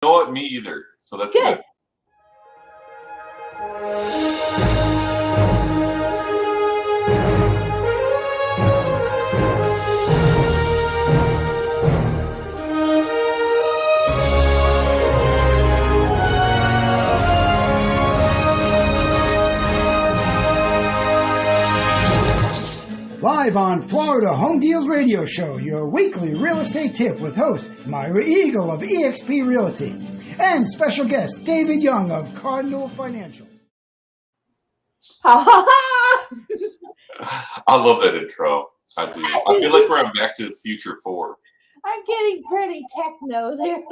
know what? Me either. So that's Good. good. Live on Florida Home Deals Radio Show, your weekly real estate tip with host Myra Eagle of eXp Realty and special guest David Young of Cardinal Financial. I love that intro. I do. I feel like we're on Back to the Future 4. I'm getting pretty techno there.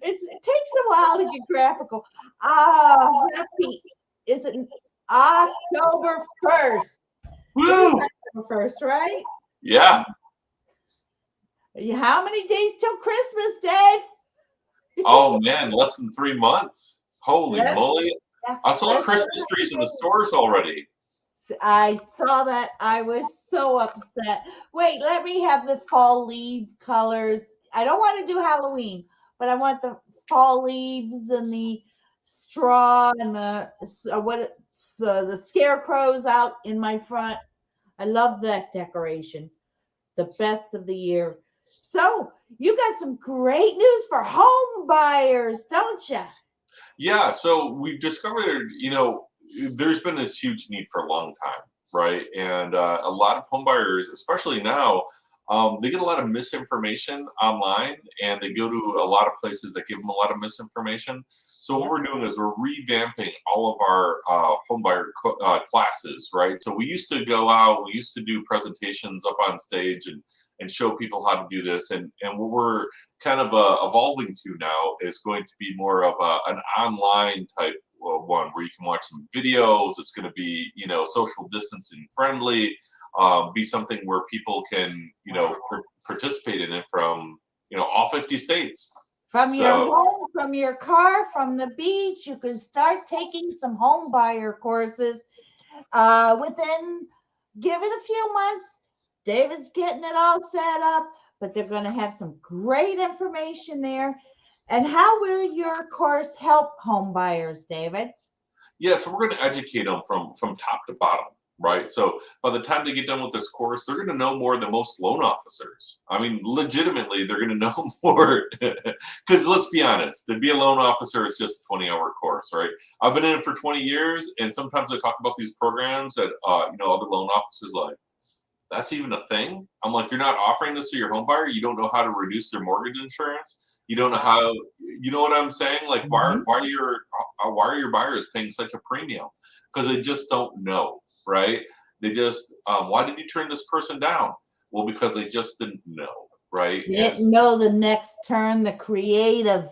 It takes a while to get graphical. Happy is it October 1st? Woo! October 1st, right? Yeah. How many days till Christmas, Dave? Oh man, less than 3 months. Holy Yes. moly! I saw Christmas trees in the stores already. I saw that. I was so upset. Wait, let me have the fall leaf colors. I don't want to do Halloween, but I want the fall leaves and the straw and the scarecrows out in my front. I love that decoration. The best of the year. So you got some great news for home buyers, don't you? Yeah, so we've discovered, there's been this huge need for a long time, right? And a lot of home buyers, especially now, they get a lot of misinformation online, and they go to a lot of places that give them a lot of misinformation. So what we're doing is we're revamping all of our home buyer classes, right? So we used to go out, we used to do presentations up on stage and show people how to do this. And what we're kind of evolving to now is going to be more of an online type one where you can watch some videos. It's going to be, social distancing friendly, be something where people can, participate in it from, all 50 states. From your home, from your car, from the beach, you can start taking some home buyer courses. Give it a few months. David's getting it all set up, but they're going to have some great information there. And how will your course help home buyers, David? Yeah, so we're going to educate them from top to bottom, right? So by the time they get done with this course, they're going to know more than most loan officers. I mean, legitimately, they're going to know more. Because let's be honest, to be a loan officer is just a 20-hour course, right? I've been in it for 20 years, and sometimes I talk about these programs that, other loan officers like, that's even a thing? I'm like, you're not offering this to your home buyer? You don't know how to reduce their mortgage insurance? You don't know how, you know what I'm saying? Like, why are your buyers paying such a premium? Because they just don't know, right? They just, why did you turn this person down? Well, because they just didn't know, right? They didn't know the next turn, the creative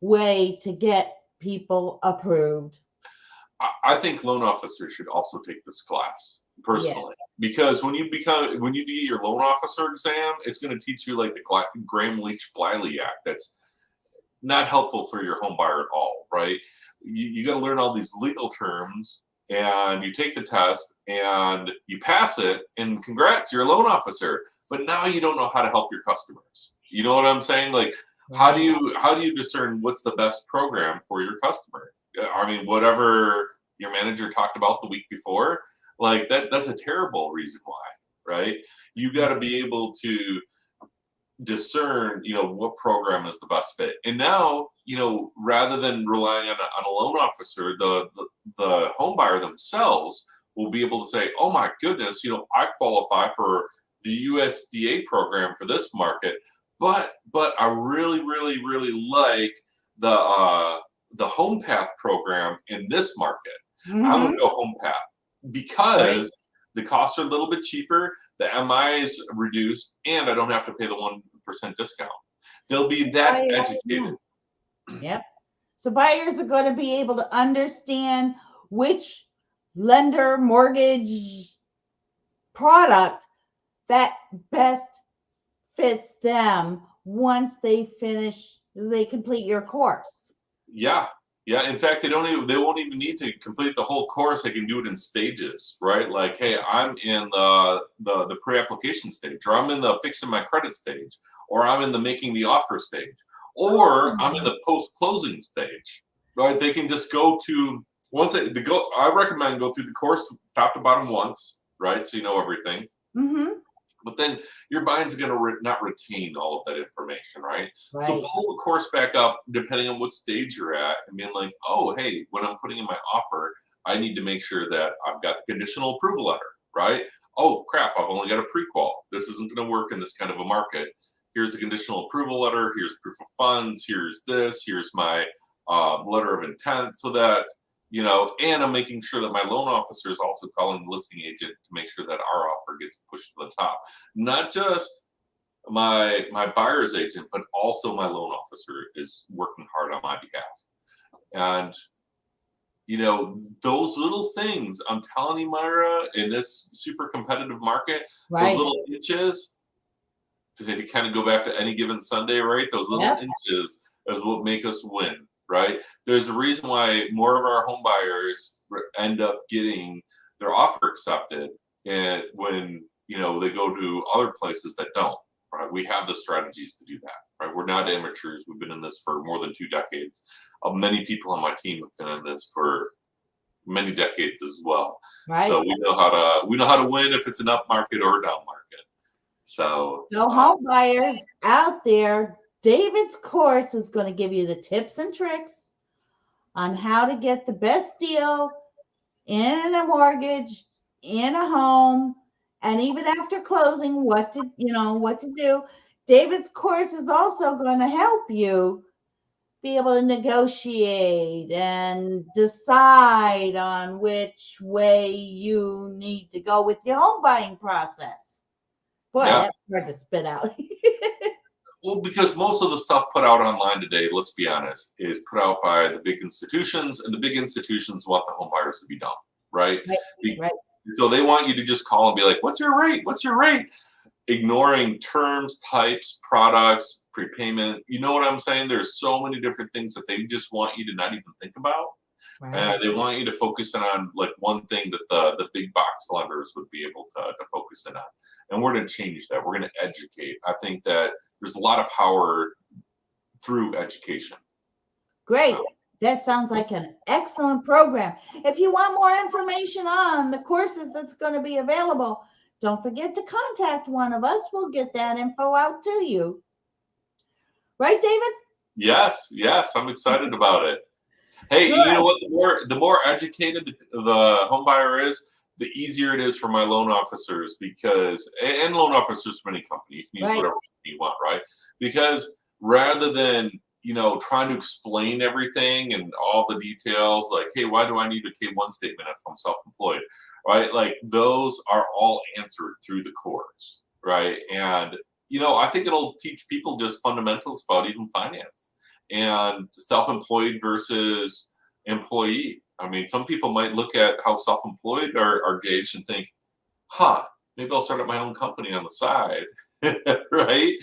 way to get people approved. I think loan officers should also take this class. Personally, because when you do your loan officer exam, it's going to teach you like the Graham-Leach-Bliley Act. That's not helpful for your home buyer at all, right? You got to learn all these legal terms, and you take the test and you pass it, and congrats, you're a loan officer. But now you don't know how to help your customers. You know what I'm saying? Like, how do you discern what's the best program for your customer? I mean, whatever your manager talked about the week before. Like that's a terrible reason why, right? You got to be able to discern, what program is the best fit. And now, rather than relying on a loan officer, the home buyer themselves will be able to say, oh my goodness, I qualify for the USDA program for this market, but I really, really, really like the Home Path program in this market. I'm gonna go Home Path. Because the costs are a little bit cheaper, the MI is reduced, and I don't have to pay the 1% discount. They'll be that educated. Yep. So buyers are going to be able to understand which lender mortgage product that best fits them once they complete your course. Yeah. Yeah, in fact, they won't even need to complete the whole course. They can do it in stages, right? Like, hey, I'm in the pre-application stage, or I'm in the fixing my credit stage, or I'm in the making the offer stage, or I'm in the post-closing stage, right? They can just go to once they go. I recommend go through the course top to bottom once, right? So you know everything. Mm-hmm. But then your mind's going to not retain all of that information, right? So Right. pull the course back up, depending on what stage you're at, and being like, oh, hey, when I'm putting in my offer, I need to make sure that I've got the conditional approval letter, right? Oh, crap, I've only got a pre-qual. This isn't going to work in this kind of a market. Here's the conditional approval letter. Here's proof of funds. Here's this. Here's my letter of intent, so that and I'm making sure that my loan officer is also calling the listing agent to make sure that our offer gets pushed to the top. Not just my buyer's agent, but also my loan officer is working hard on my behalf. And those little things, I'm telling you, Myra, in this super competitive market, Right. those little inches, to kind of go back to any given Sunday, right? Those little Yep. inches is what make us win, right? There's a reason why more of our home buyers end up getting their offer accepted, and when they go to other places that don't, right? We have the strategies to do that, right? We're not amateurs. We've been in this for more than 2 decades. Many people on my team have been in this for many decades as well. Right. So we know how to win if it's an up market or a down market. So home buyers out there, David's course is going to give you the tips and tricks on how to get the best deal in a mortgage, in a home, and even after closing, what to do. David's course is also going to help you be able to negotiate and decide on which way you need to go with your home buying process. Boy, Yeah. that's hard to spit out. Well, because most of the stuff put out online today, let's be honest, is put out by the big institutions, and the big institutions want the home buyers to be dumb, right? Right. So they want you to just call and be like, "What's your rate? What's your rate?" Ignoring terms, types, products, prepayment. You know what I'm saying? There's so many different things that they just want you to not even think about. Right. They want you to focus in on like one thing that the big box lenders would be able to focus in on. And we're going to change that. We're going to educate. I think that there's a lot of power through education. Great. So, That sounds like an excellent program. If you want more information on the courses that's going to be available, don't forget to contact one of us. We'll get that info out to you. Right, David? yes, I'm excited about it. Hey, Good. you know what? The more educated the home buyer is, the easier it is for my loan officers, because and loan officers for any company, you can use Right. whatever you want, right? Because rather than trying to explain everything and all the details, like, hey, why do I need a K-1 statement if I'm self-employed, right? Like those are all answered through the course, right? And I think it'll teach people just fundamentals about even finance and self-employed versus employee. I mean, some people might look at how self-employed are gauged and think, maybe I'll start up my own company on the side, right?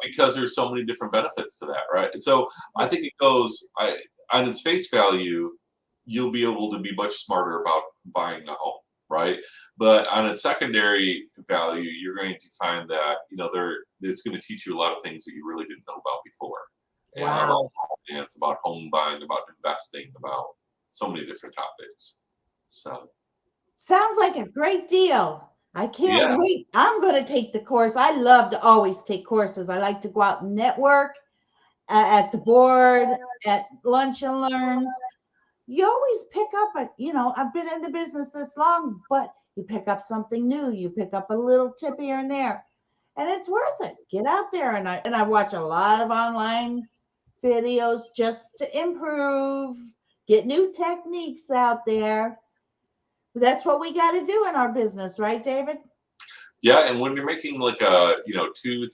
Because there's so many different benefits to that, right? So I think it goes, on its face value, you'll be able to be much smarter about buying a home, right? But on its secondary value, you're going to find that, it's going to teach you a lot of things that you really didn't know about before. And Wow. it's about home buying, about investing, about so many different topics. So Sounds like a great deal. I can't Yeah. wait. I'm going to take the course. I love to always take courses. I like to go out and network at the board, at lunch and learns. You always pick up I've been in the business this long, but you pick up something new. You pick up a little tip here and there, and it's worth it. Get out there. And I watch a lot of online videos just to improve, get new techniques out there. That's what we got to do in our business, right, David? Yeah, and when you're making like a $2, $3,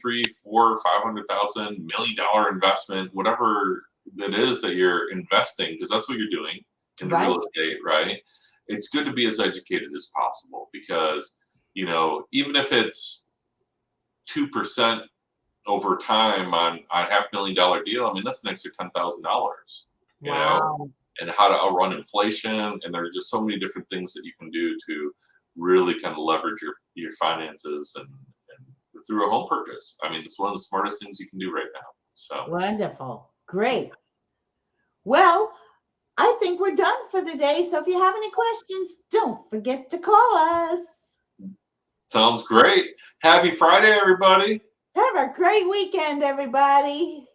$4, $500,000, $1 million investment, whatever it is that you're investing, because that's what you're doing in Right. real estate, right? It's good to be as educated as possible, because even if it's 2% over time on a $500,000 deal, I mean that's an extra $10,000. Wow. And how to outrun inflation, and there are just so many different things that you can do to really kind of leverage your finances and through a home purchase. I mean, it's one of the smartest things you can do right now. So Wonderful. Great. Well, I think we're done for the day. So if you have any questions, don't forget to call us. sounds great. Happy Friday, everybody. Have a great weekend, everybody.